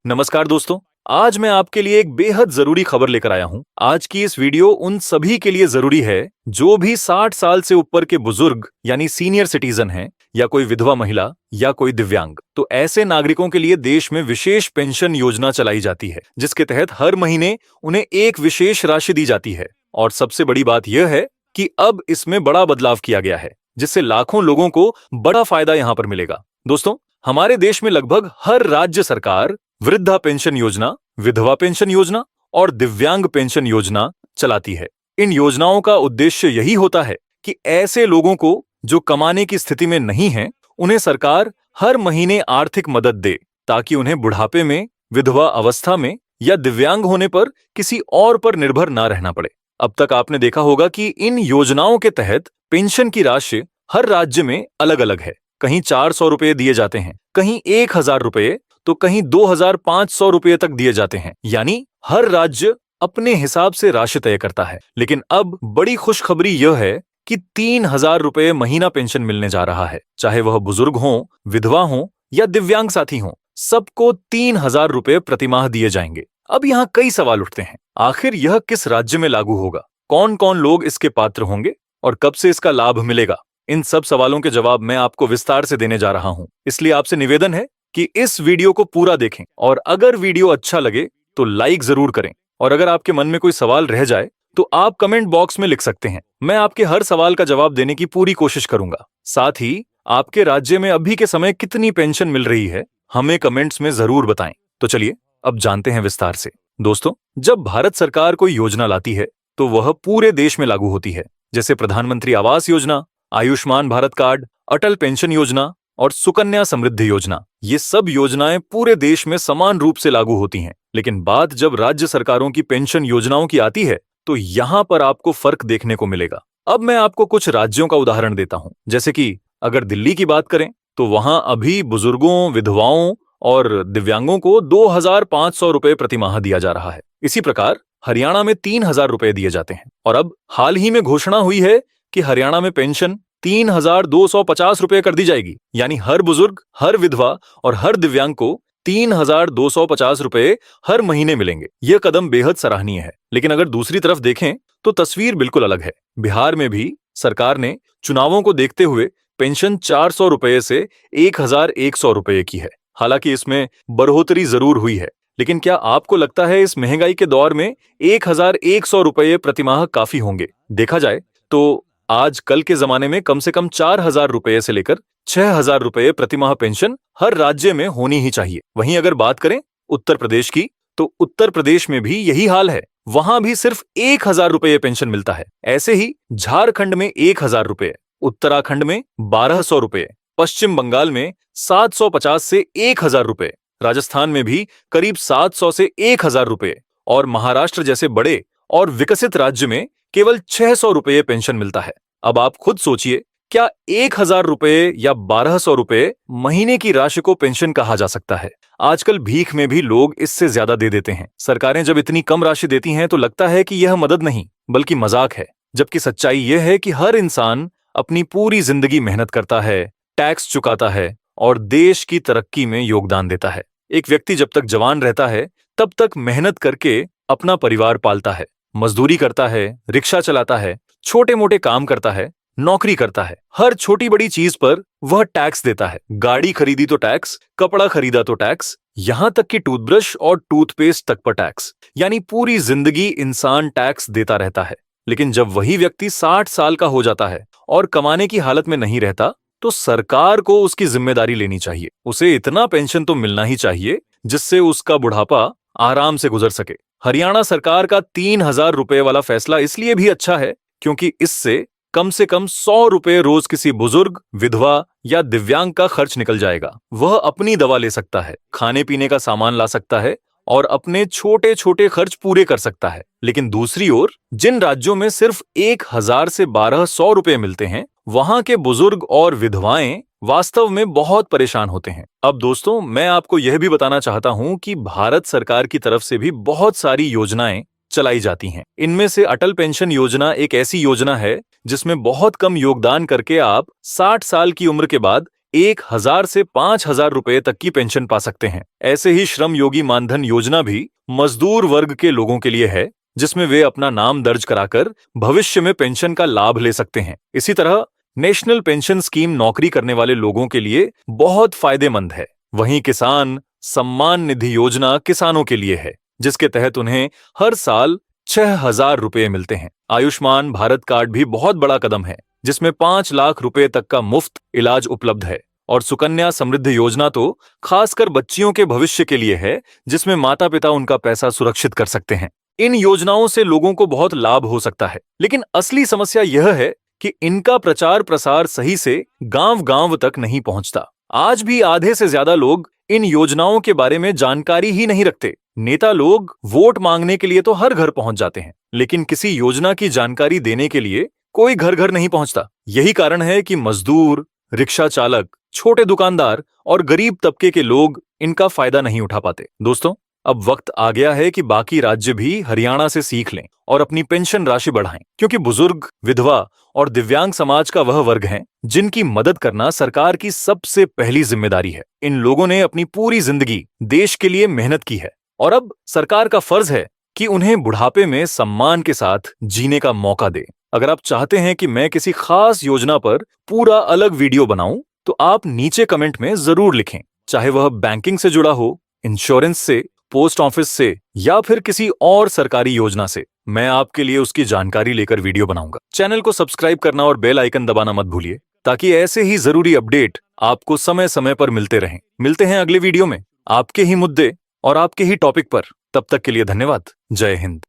नमस्कार दोस्तों। आज मैं आपके लिए एक बेहद जरूरी खबर लेकर आया हूं। आज की इस वीडियो उन सभी के लिए जरूरी है जो भी 60 साल से ऊपर के बुजुर्ग यानी सीनियर सिटीजन हैं, या कोई विधवा महिला या कोई दिव्यांग। तो ऐसे नागरिकों के लिए देश में विशेष पेंशन योजना चलाई जाती है, जिसके तहत हर महीने उन्हें एक विशेष राशि दी जाती है। और सबसे बड़ी बात यह है कि अब इसमें बड़ा बदलाव किया गया है, जिससे लाखों लोगों को बड़ा फायदा यहां पर मिलेगा। दोस्तों, हमारे देश में लगभग हर राज्य सरकार वृद्धा पेंशन योजना, विधवा पेंशन योजना और दिव्यांग पेंशन योजना चलाती है। इन योजनाओं का उद्देश्य यही होता है कि ऐसे लोगों को जो कमाने की स्थिति में नहीं हैं, उन्हें सरकार हर महीने आर्थिक मदद दे, ताकि उन्हें बुढ़ापे में, विधवा अवस्था में या दिव्यांग होने पर किसी और पर निर्भर ना रहना पड़े। अब तक आपने देखा होगा कि इन योजनाओं के तहत पेंशन की राशि हर राज्य में अलग अलग है। कहीं 400 रुपये दिए जाते हैं, कहीं 1000 रुपये, तो कहीं 2500 रुपये तक दिए जाते हैं। यानी हर राज्य अपने हिसाब से राशि तय करता है। लेकिन अब बड़ी खुशखबरी यह है कि 3000 रुपये महीना पेंशन मिलने जा रहा है। चाहे वह बुजुर्ग हों, विधवा हों या दिव्यांग साथी हों, सबको 3000 रुपये प्रतिमाह दिए जाएंगे। अब यहाँ कई सवाल उठते हैं। आखिर यह किस राज्य में लागू होगा, कौन कौन लोग इसके पात्र होंगे और कब से इसका लाभ मिलेगा? इन सब सवालों के जवाब मैं आपको विस्तार से देने जा रहा हूं। इसलिए आपसे निवेदन है कि इस वीडियो को पूरा देखें, और अगर वीडियो अच्छा लगे तो लाइक जरूर करें। और अगर आपके मन में कोई सवाल रह जाए तो आप कमेंट बॉक्स में लिख सकते हैं। मैं आपके हर सवाल का जवाब देने की पूरी कोशिश करूंगा। साथ ही आपके राज्य में अभी के समय कितनी पेंशन मिल रही है, हमें कमेंट्स में जरूर बताएं। तो चलिए अब जानते हैं विस्तार से। दोस्तों, जब भारत सरकार कोई योजना लाती है तो वह पूरे देश में लागू होती है। जैसे प्रधानमंत्री आवास योजना, आयुष्मान भारत कार्ड, अटल पेंशन योजना और सुकन्या समृद्धि योजना, ये सब योजनाएं पूरे देश में समान रूप से लागू होती हैं। लेकिन बात जब राज्य सरकारों की पेंशन योजनाओं की आती है तो यहां पर आपको फर्क देखने को मिलेगा। अब मैं आपको कुछ राज्यों का उदाहरण देता हूं। जैसे कि अगर दिल्ली की बात करें तो वहां अभी बुजुर्गों, विधवाओं और दिव्यांगों को 2500 रुपये प्रतिमाह दिया जा रहा है। इसी प्रकार हरियाणा में 3000 रुपये दिए जाते हैं। और अब हाल ही में घोषणा हुई है कि हरियाणा में पेंशन 3250 रुपये कर दी जाएगी। यानी हर बुजुर्ग, हर विधवा और हर दिव्यांग को 3250 रुपये हर महीने मिलेंगे। यह कदम बेहद सराहनीय है। लेकिन अगर दूसरी तरफ देखें तो तस्वीर बिल्कुल अलग है। बिहार में भी सरकार ने चुनावों को देखते हुए पेंशन 400 रुपये से 1100 रुपये की है। हालांकि इसमें बढ़ोतरी जरूर हुई है, लेकिन क्या आपको लगता है इस महंगाई के दौर में 1100 रुपये प्रतिमाह काफी होंगे? देखा जाए तो आज कल के जमाने में कम से कम 4000 रुपये से लेकर 6000 रुपये प्रतिमाह पेंशन हर राज्य में होनी ही चाहिए। वहीं अगर बात करें उत्तर प्रदेश की, तो उत्तर प्रदेश में भी यही हाल है। वहां भी सिर्फ 1000 रुपये पेंशन मिलता है। ऐसे ही झारखंड में 1000 रुपये, उत्तराखंड में 1200 रुपये, पश्चिम बंगाल में 750 से 1000 रुपये, राजस्थान में भी करीब 700 से 1000 रुपये और महाराष्ट्र जैसे बड़े और विकसित राज्य में केवल 600 रुपये पेंशन मिलता है। अब आप खुद सोचिए, क्या 1000 रुपये या 1200 रुपये महीने की राशि को पेंशन कहा जा सकता है? आजकल भीख में भी लोग इससे ज्यादा दे देते हैं। सरकारें जब इतनी कम राशि देती हैं तो लगता है कि यह मदद नहीं बल्कि मजाक है। जबकि सच्चाई यह है कि हर इंसान अपनी पूरी जिंदगी मेहनत करता है, टैक्स चुकाता है और देश की तरक्की में योगदान देता है। एक व्यक्ति जब तक जवान रहता है तब तक मेहनत करके अपना परिवार पालता है, मजदूरी करता है, रिक्शा चलाता है, छोटे मोटे काम करता है, नौकरी करता है। हर छोटी बड़ी चीज पर वह टैक्स देता है। गाड़ी खरीदी तो टैक्स, कपड़ा खरीदा तो टैक्स, यहां तक कि टूथब्रश और टूथपेस्ट तक पर टैक्स। यानी पूरी जिंदगी इंसान टैक्स देता रहता है। लेकिन जब वही व्यक्ति 60 साल का हो जाता है और कमाने की हालत में नहीं रहता, तो सरकार को उसकी जिम्मेदारी लेनी चाहिए। उसे इतना पेंशन तो मिलना ही चाहिए जिससे उसका बुढ़ापा आराम से गुजर सके। हरियाणा सरकार का 3000 रुपये वाला फैसला इसलिए भी अच्छा है क्योंकि इससे कम से कम 100 रुपये रोज किसी बुजुर्ग, विधवा या दिव्यांग का खर्च निकल जाएगा। वह अपनी दवा ले सकता है, खाने पीने का सामान ला सकता है और अपने छोटे छोटे खर्च पूरे कर सकता है। लेकिन दूसरी ओर जिन राज्यों में सिर्फ 1000 से 1200 रुपये मिलते हैं, वहां के बुजुर्ग और विधवाएं वास्तव में बहुत परेशान होते हैं। अब दोस्तों, मैं आपको यह भी बताना चाहता हूं कि भारत सरकार की तरफ से भी बहुत सारी योजनाएं चलाई जाती हैं। इनमें से अटल पेंशन योजना एक ऐसी योजना है जिसमें बहुत कम योगदान करके आप 60 साल की उम्र के बाद 1,000 से 5,000 रुपए तक की पेंशन पा सकते हैं। ऐसे ही श्रम योगी मानधन योजना भी मजदूर वर्ग के लोगों के लिए है, जिसमें वे अपना नाम दर्ज कराकर भविष्य में पेंशन का लाभ ले सकते हैं। इसी तरह नेशनल पेंशन स्कीम नौकरी करने वाले लोगों के लिए बहुत फायदेमंद है। वहीं किसान सम्मान निधि योजना किसानों के लिए है, जिसके तहत उन्हें हर साल 6,000 रुपए मिलते हैं। आयुष्मान भारत कार्ड भी बहुत बड़ा कदम है, जिसमें 5 लाख रुपए तक का मुफ्त इलाज उपलब्ध है। और सुकन्या समृद्धि योजना तो खासकर बच्चियों के भविष्य के लिए है, जिसमें माता पिता उनका पैसा सुरक्षित कर सकते हैं। इन योजनाओं से लोगों को बहुत लाभ हो सकता है, लेकिन असली समस्या यह है कि इनका प्रचार प्रसार सही से गांव-गांव तक नहीं पहुंचता। आज भी आधे से ज्यादा लोग इन योजनाओं के बारे में जानकारी ही नहीं रखते। नेता लोग वोट मांगने के लिए तो हर घर पहुंच जाते हैं, लेकिन किसी योजना की जानकारी देने के लिए कोई घर घर नहीं पहुंचता। यही कारण है कि मजदूर, रिक्शा चालक, छोटे दुकानदार और गरीब तबके के लोग इनका फायदा नहीं उठा पाते। दोस्तों, अब वक्त आ गया है कि बाकी राज्य भी हरियाणा से सीख लें और अपनी पेंशन राशि बढ़ाएं, क्योंकि बुजुर्ग, विधवा और दिव्यांग समाज का वह वर्ग है जिनकी मदद करना सरकार की सबसे पहली जिम्मेदारी है। इन लोगों ने अपनी पूरी जिंदगी देश के लिए मेहनत की है और अब सरकार का फर्ज है कि उन्हें बुढ़ापे में सम्मान के साथ जीने का मौका दे। अगर आप चाहते हैं कि मैं किसी खास योजना पर पूरा अलग वीडियो बनाऊं, तो आप नीचे कमेंट में जरूर लिखें, चाहे वह बैंकिंग से जुड़ा हो, इंश्योरेंस से, पोस्ट ऑफिस से या फिर किसी और सरकारी योजना से। मैं आपके लिए उसकी जानकारी लेकर वीडियो बनाऊंगा। चैनल को सब्सक्राइब करना और बेल आइकन दबाना मत भूलिए, ताकि ऐसे ही जरूरी अपडेट आपको समय समय पर मिलते रहें। मिलते हैं अगले वीडियो में आपके ही मुद्दे और आपके ही टॉपिक पर। तब तक के लिए धन्यवाद। जय हिंद।